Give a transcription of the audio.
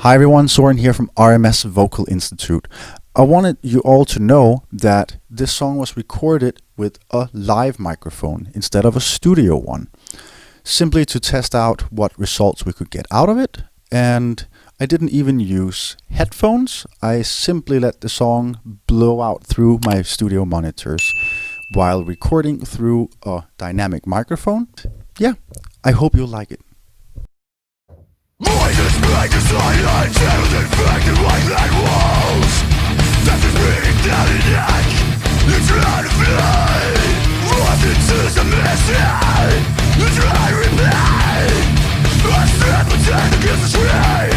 Hi everyone, Soren here from RMS Vocal Institute. I wanted you all to know that this song was recorded with a live microphone instead of a studio one, simply to test out what results we could get out of it. And I didn't even use headphones. I simply let the song blow out through my studio monitors while recording through a dynamic microphone. Yeah, I hope you'll like it. Voices break the silence, shadows infected like that walls. Death is breathing down the neck, it's trying to fly. Lost into submission, it's trying to repay. I stand against the tree.